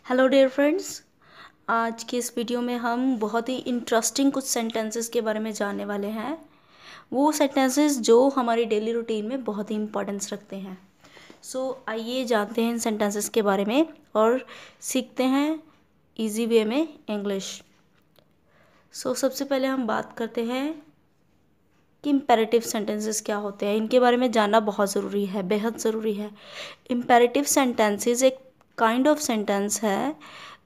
Hello dear friends. आज के इस वीडियो में हम बहुत ही इंटरेस्टिंग कुछ सेंटेंसेस के बारे में जानने वाले हैं। वो सेंटेंसेस जो हमारी डेली रूटीन में बहुत ही इंपॉर्टेंस रखते हैं। आइए जानते हैं इन सेंटेंसेस के बारे में और सीखते हैं इजी वे में इंग्लिश। सबसे पहले हम बात करते हैं कि इम्पेरेटिव सेंटेंसेस क्या होते हैं। इनके बारे में जानना बहुत ज़रूरी है, बेहद ज़रूरी है। इम्पेरेटिव सेंटेंसेस एक काइंड ऑफ सेंटेंस है,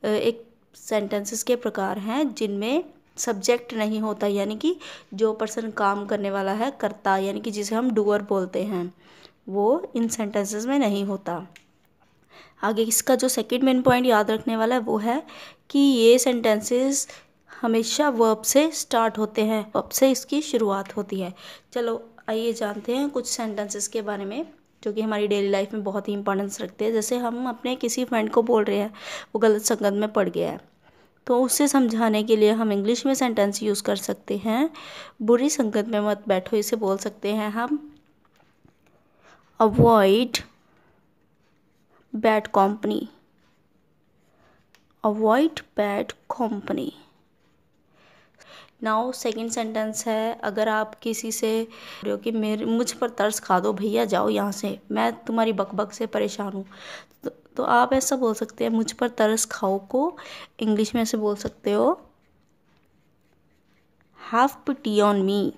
एक सेंटेंसेस के प्रकार हैं जिनमें सब्जेक्ट नहीं होता, यानी कि जो पर्सन काम करने वाला है, कर्ता, यानी कि जिसे हम डूअर बोलते हैं, वो इन सेंटेंसेस में नहीं होता। आगे इसका जो सेकंड मेन पॉइंट याद रखने वाला है वो है कि ये सेंटेंसेस हमेशा वर्ब से स्टार्ट होते हैं, वर्ब से इसकी शुरुआत होती है। चलो आइए जानते हैं कुछ सेंटेंसेस के बारे में जो कि हमारी डेली लाइफ में बहुत ही इंपॉर्टेंस रखते हैं। जैसे हम अपने किसी फ्रेंड को बोल रहे हैं वो गलत संगत में पड़ गया है, तो उसे समझाने के लिए हम इंग्लिश में सेंटेंस यूज़ कर सकते हैं। बुरी संगत में मत बैठो, इसे बोल सकते हैं हम avoid bad company. Avoid bad company. Now second sentence है, अगर आप किसी से रहे हो कि मेरे मुझ पर तरस खा दो भैया, जाओ यहाँ से, मैं तुम्हारी बकबक से परेशान हूँ, तो आप ऐसा बोल सकते हैं मुझ पर तरस खाओ को इंग्लिश में ऐसे बोल सकते हो have pity on me.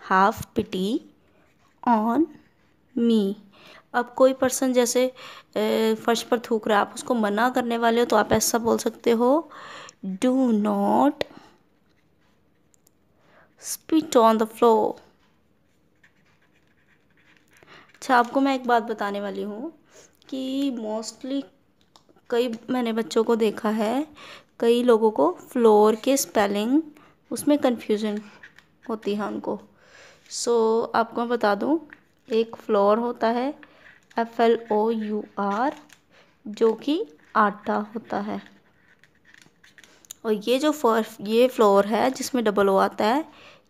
Have pity on me. अब कोई पर्सन जैसे फर्श पर थूक रहा है, आप उसको मना करने वाले हो, तो आप ऐसा बोल सकते हो do not spit on the floor. अच्छा, आपको मैं एक बात बताने वाली हूँ कि मोस्टली मैंने बच्चों को देखा है, कई लोगों को फ्लोर के स्पेलिंग उसमें कन्फ्यूजन होती है उनको। आपको मैं बता दूँ, एक फ्लोर होता है FLOUR, जो कि आटा होता है, और ये फ्लोर है जिसमें डबल ओ आता है,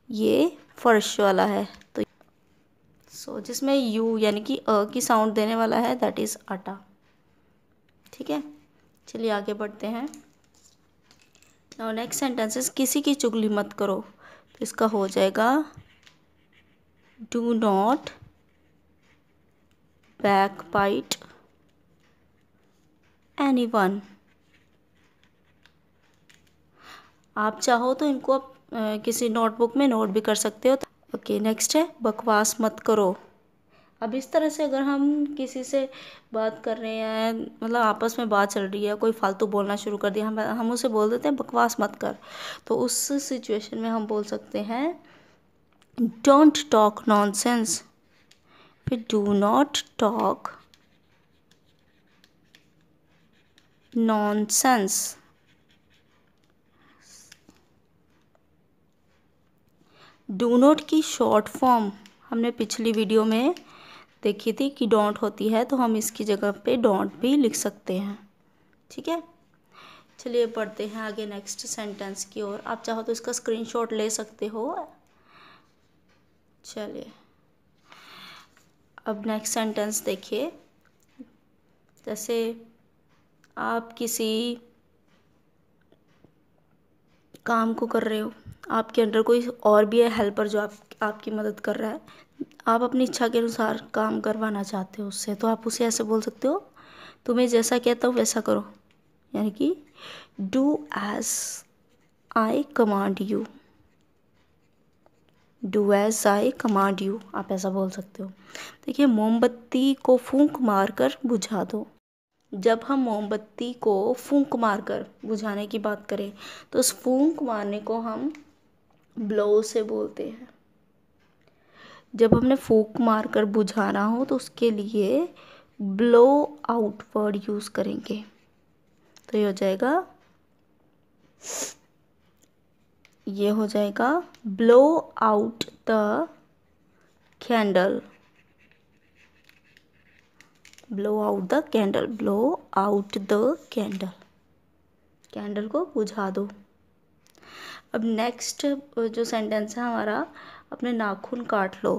ये फर्श वाला है। तो जिसमें यू यानी कि अ की साउंड देने वाला है, दैट इज़ आटा। ठीक है, चलिए आगे बढ़ते हैं। नाउ नेक्स्ट सेंटेंसेस, किसी की चुगली मत करो, तो इसका हो जाएगा डू नॉट बैकबाइट एनीवन। आप चाहो तो इनको आप किसी नोटबुक में नोट भी कर सकते हो। ओके, नेक्स्ट है बकवास मत करो। अब इस तरह से अगर हम किसी से बात कर रहे हैं, मतलब आपस में बात चल रही है, कोई फालतू बोलना शुरू कर दिया, हम उसे बोल देते हैं बकवास मत कर, तो उस सिचुएशन में हम बोल सकते हैं डोंट टॉक नॉनसेंस। फिर do not talk nonsense. Do not की शॉर्ट फॉर्म हमने पिछली वीडियो में देखी थी कि डोंट होती है, तो हम इसकी जगह पे डोंट भी लिख सकते हैं। ठीक है, चलिए पढ़ते हैं आगे नेक्स्ट सेंटेंस की ओर। आप चाहो तो इसका स्क्रीनशॉट ले सकते हो। चलिए अब नेक्स्ट सेंटेंस देखिए। जैसे आप किसी काम को कर रहे हो, आपके अंडर कोई और भी है हेल्पर जो आपकी मदद कर रहा है, आप अपनी इच्छा के अनुसार काम करवाना चाहते हो उससे, तो आप उसे ऐसे बोल सकते हो तुम्हें जैसा कहता हूँ वैसा करो, यानी कि do as I command you. Do as I command you, आप ऐसा बोल सकते हो। देखिए, मोमबत्ती को फूंक मारकर बुझा दो। जब हम मोमबत्ती को फूंक मारकर बुझाने की बात करें, तो उस फूंक मारने को हम ब्लो से बोलते हैं। जब हमने फूंक मारकर बुझाना हो तो उसके लिए ब्लो आउट वर्ड यूज़ करेंगे, तो ये हो जाएगा blow out the candle. Blow out the candle. Blow out the candle, candle को बुझा दो। अब नेक्स्ट जो सेंटेंस है हमारा, अपने नाखून काट लो।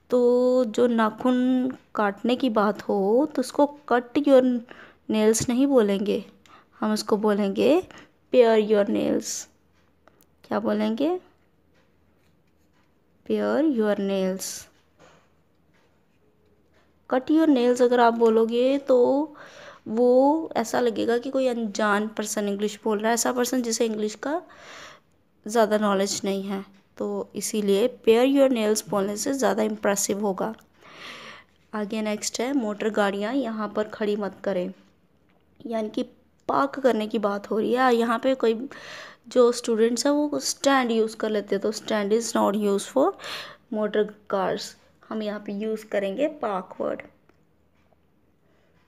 तो जो नाखून काटने की बात हो तो उसको कट योर नेल्स नहीं बोलेंगे, हम इसको बोलेंगे पेयर योर नेल्स। क्या बोलेंगे? Pair your nails. Cut your nails अगर आप बोलोगे तो वो ऐसा लगेगा कि कोई अनजान पर्सन इंग्लिश बोल रहा है, ऐसा पर्सन जिसे इंग्लिश का ज़्यादा नॉलेज नहीं है। तो इसीलिए पेयर योर नेल्स बोलने से ज़्यादा इम्प्रेसिव होगा। आगे नेक्स्ट है मोटर गाड़ियाँ यहाँ पर खड़ी मत करें, यानी कि पार्क करने की बात हो रही है। यहाँ पे कोई जो स्टूडेंट्स हैं वो स्टैंड यूज़ कर लेते हैं, तो stand is not use for motor cars, हम यहाँ पे यूज़ करेंगे पार्क वर्ड।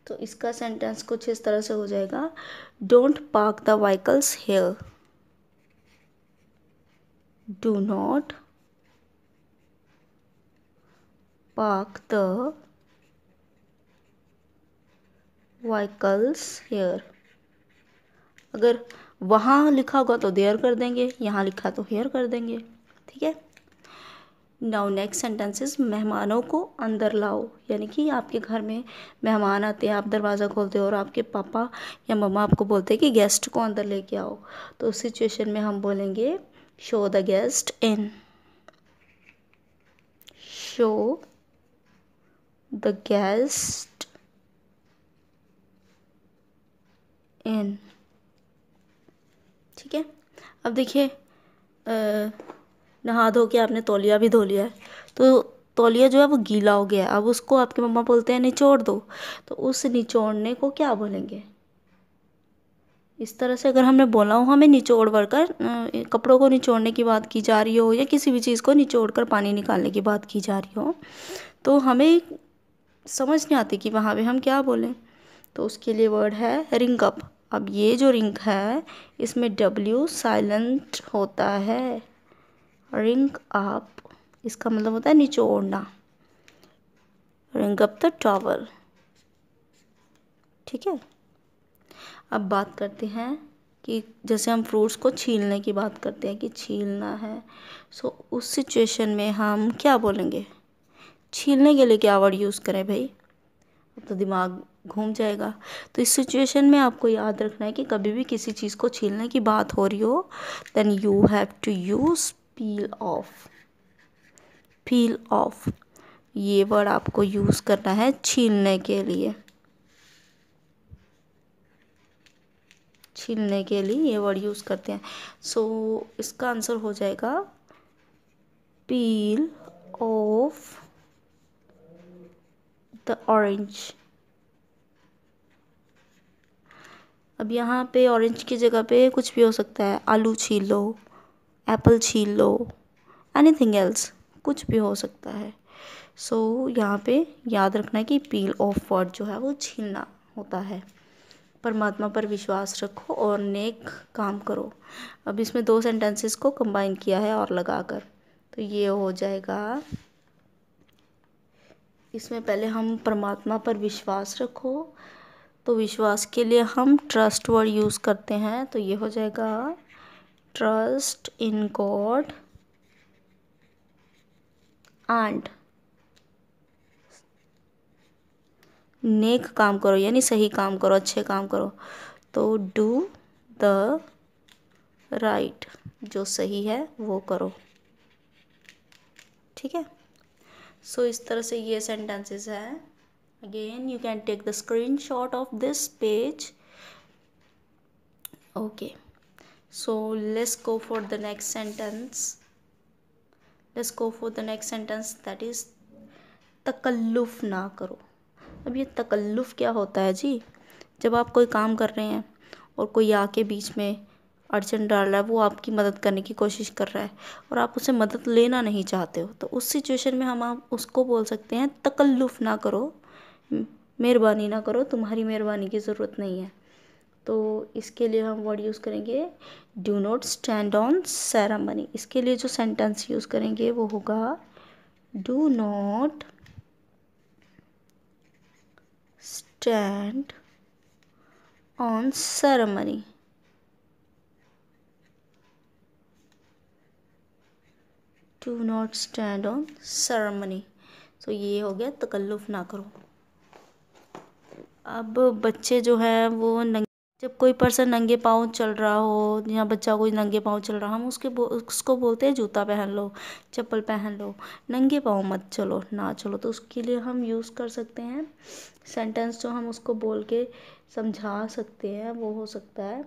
तो इसका सेंटेंस कुछ इस तरह से हो जाएगा, don't park the vehicles here. Do not park the vehicles here. अगर वहाँ लिखा होगा तो देयर कर देंगे, यहाँ लिखा तो हियर कर देंगे। ठीक है। नाउ नेक्स्ट सेंटेंसेस, मेहमानों को अंदर लाओ, यानी कि आपके घर में मेहमान आते हैं, आप दरवाज़ा खोलते हो और आपके पापा या मम्मा आपको बोलते हैं कि गेस्ट को अंदर लेके आओ, तो उस सिचुएशन में हम बोलेंगे show the guest in. Show the guest इन। ठीक है। अब देखिए, नहा धो के आपने तौलिया भी धो लिया है, तो तौलिया जो है वो गीला हो गया है, अब उसको आपके मम्मा बोलते हैं निचोड़ दो, तो उस निचोड़ने को क्या बोलेंगे? इस तरह से अगर हमने बोला हो हमें निचोड़ कर कपड़ों को निचोड़ने की बात की जा रही हो, या किसी भी चीज़ को निचोड़ कर पानी निकालने की बात की जा रही हो, तो हमें समझ नहीं आती कि वहाँ पे हम क्या बोलें। तो उसके लिए वर्ड है रिंग अप। अब ये जो रिंग है इसमें डब्ल्यू साइलेंट होता है। रिंग अप इसका मतलब होता है निचोड़ना। Wring up the towel. ठीक है। अब बात करते हैं कि जैसे हम फ्रूट्स को छीलने की बात करते हैं कि छीलना है, सो उस सिचुएशन में हम क्या बोलेंगे? छीलने के लिए क्या वर्ड यूज़ करें भाई? अब तो दिमाग घूम जाएगा। तो इस सिचुएशन में आपको याद रखना है कि कभी भी किसी चीज़ को छीलने की बात हो रही हो, then you have to use peel off. Peel off ये वर्ड आपको यूज़ करना है छीलने के लिए। छीलने के लिए ये वर्ड यूज़ करते हैं। सो इसका आंसर हो जाएगा पील ऑफ द ऑरेंज। अब यहाँ पे ऑरेंज की जगह पे कुछ भी हो सकता है, आलू छील लो, एप्पल छील लो, एनीथिंग एल्स, कुछ भी हो सकता है। सो यहाँ पे याद रखना है कि पील ऑफ वर्ड जो है वो छीलना होता है। परमात्मा पर विश्वास रखो और नेक काम करो। अब इसमें दो सेंटेंसेस को कंबाइन किया है और लगाकर, तो ये हो जाएगा, इसमें पहले हम परमात्मा पर विश्वास रखो, तो विश्वास के लिए हम ट्रस्ट वर्ड यूज़ करते हैं, तो ये हो जाएगा trust in God and neck काम करो, यानी सही काम करो, अच्छे काम करो, तो डू द राइट, जो सही है वो करो। ठीक है। सो इस तरह से ये सेंटेंसेस हैं। Again you can take the screenshot of this page. Okay, so let's go for the next sentence. Let's go for the next sentence, that is तकल्लुफ़ ना करो। अब ये तकल्लुफ़ क्या होता है जी? जब आप कोई काम कर रहे हैं और कोई आके बीच में अड़चन डाल रहा है, वो आपकी मदद करने की कोशिश कर रहा है और आप उससे मदद लेना नहीं चाहते हो, तो उस सिचुएशन में हम आप उसको बोल सकते हैं तकल्लुफ़ ना करो, मेहरबानी ना करो, तुम्हारी मेहरबानी की ज़रूरत नहीं है। तो इसके लिए हम वर्ड यूज़ करेंगे do not stand on ceremony. इसके लिए जो सेंटेंस यूज़ करेंगे वो होगा do not stand on ceremony. Do not stand on ceremony. So ये हो गया तकल्लुफ़ ना करो। अब बच्चे जो हैं वो जब कोई पर्सन नंगे पाँव चल रहा हो या बच्चा कोई नंगे पाँव चल रहा, हम उसको बोलते हैं जूता पहन लो, चप्पल पहन लो, नंगे पाँव मत चलो, ना चलो। तो उसके लिए हम यूज़ कर सकते हैं सेंटेंस जो हम उसको बोल के समझा सकते हैं, वो हो सकता है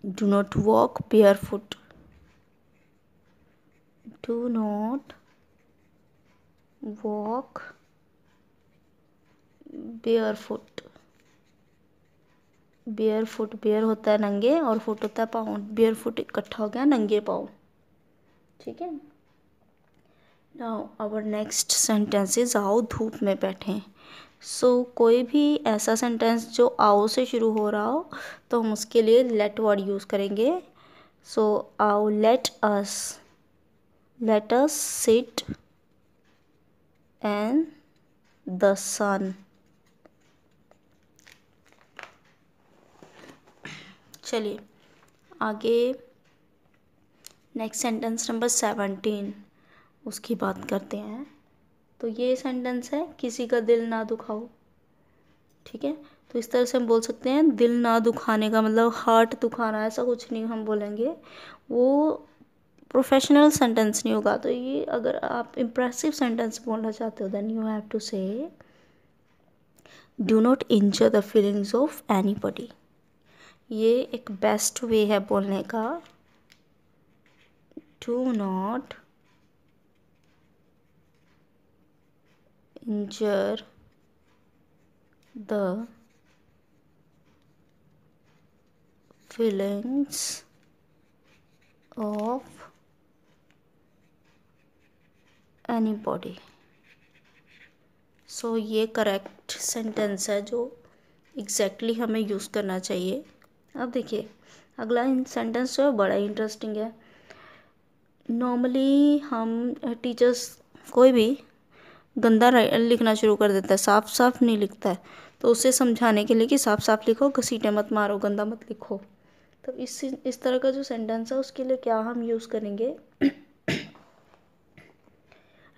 do not walk bare foot. Do not walk bare foot. Bare foot, bare होता है नंगे और फुट होता है पाँव, बेयर फुट इकट्ठा हो गया नंगे पाँव। ठीक है। Now our next sentence is आओ धूप में बैठें। कोई भी ऐसा सेंटेंस जो आओ से शुरू हो रहा हो तो हम उसके लिए लेट वर्ड यूज़ करेंगे। आओ let us sit and the sun. चलिए आगे नेक्स्ट सेंटेंस नंबर 17 उसकी बात करते हैं। तो ये सेंटेंस है किसी का दिल ना दुखाओ। ठीक है। तो इस तरह से हम बोल सकते हैं दिल ना दुखाने का मतलब हार्ट दुखाना, ऐसा कुछ नहीं हम बोलेंगे, वो प्रोफेशनल सेंटेंस नहीं होगा। तो ये अगर आप इम्प्रेसिव सेंटेंस बोलना चाहते हो then you have to say do not injure the feelings of anybody. ये एक बेस्ट वे है बोलने का। Do not injure the feelings of anybody। ये करेक्ट सेंटेंस है जो एग्जैक्टली हमें यूज़ करना चाहिए। अब देखिए अगला सेंटेंस जो है बड़ा इंटरेस्टिंग है। नॉर्मली हम टीचर्स कोई भी गंदा लिखना शुरू कर देता है, साफ साफ नहीं लिखता है, तो उसे समझाने के लिए कि साफ साफ लिखो, घसीटे मत मारो, गंदा मत लिखो। तो इस तरह का जो सेंटेंस है उसके लिए क्या हम यूज़ करेंगे,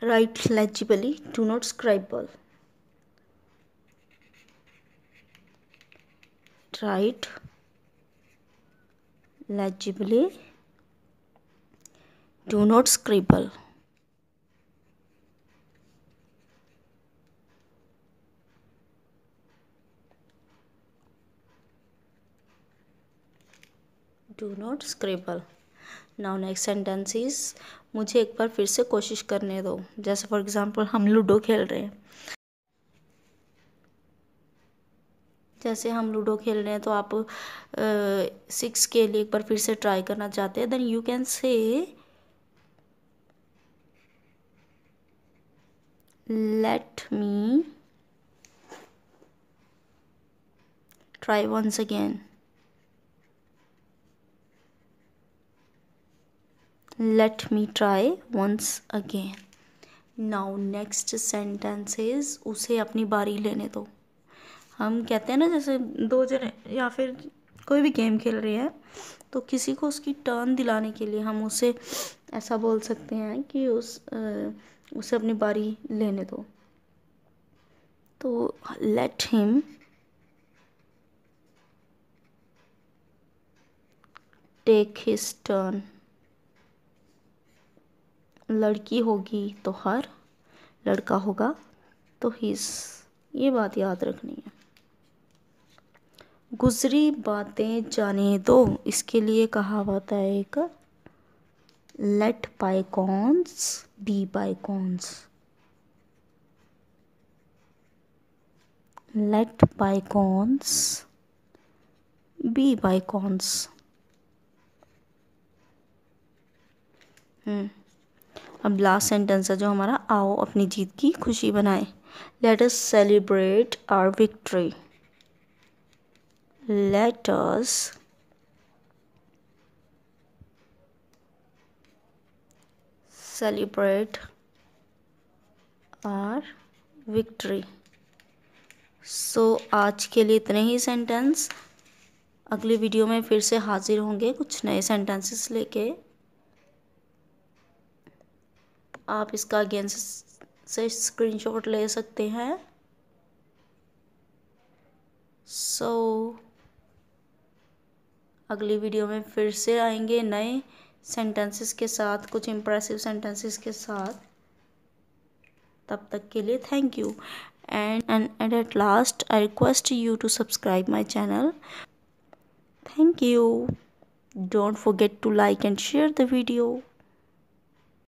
write legibly, do not scribble. राइट legibly, do not scribble। do not scribble। Now next sentence is, मुझे एक बार फिर से कोशिश करने दो। जैसे फॉर एग्जांपल हम लूडो खेल रहे हैं, तो आप 6 के लिए एक बार फिर से ट्राई करना चाहते हैं, then you can say let me try once again. Let me try once again। Now next sentence is उसे अपनी बारी लेने दो। हम कहते हैं ना जैसे दो जने या फिर कोई भी गेम खेल रहे हैं तो किसी को उसकी टर्न दिलाने के लिए हम उसे ऐसा बोल सकते हैं कि उसे अपनी बारी लेने दो। तो let him take his turn। लड़की होगी तो हर, लड़का होगा तो हिज। ये बात याद रखनी है। गुजरी बातें जाने दो, इसके लिए कहावत है एक, let bygones be bygones. Let bygones be bygones. अब लास्ट सेंटेंस है जो हमारा, आओ अपनी जीत की खुशी बनाएं। Let us celebrate our victory. Let us celebrate our victory. आज के लिए इतने ही सेंटेंस। अगली वीडियो में फिर से हाजिर होंगे कुछ नए सेंटेंसेस लेके। आप इसका अगेन से स्क्रीनशॉट ले सकते हैं। सो अगली वीडियो में फिर से आएंगे नए सेंटेंसेस के साथ, कुछ इम्प्रेसिव सेंटेंसेस के साथ। तब तक के लिए thank you and at last I request you to subscribe my channel. Thank you. Don't forget to like and share the video.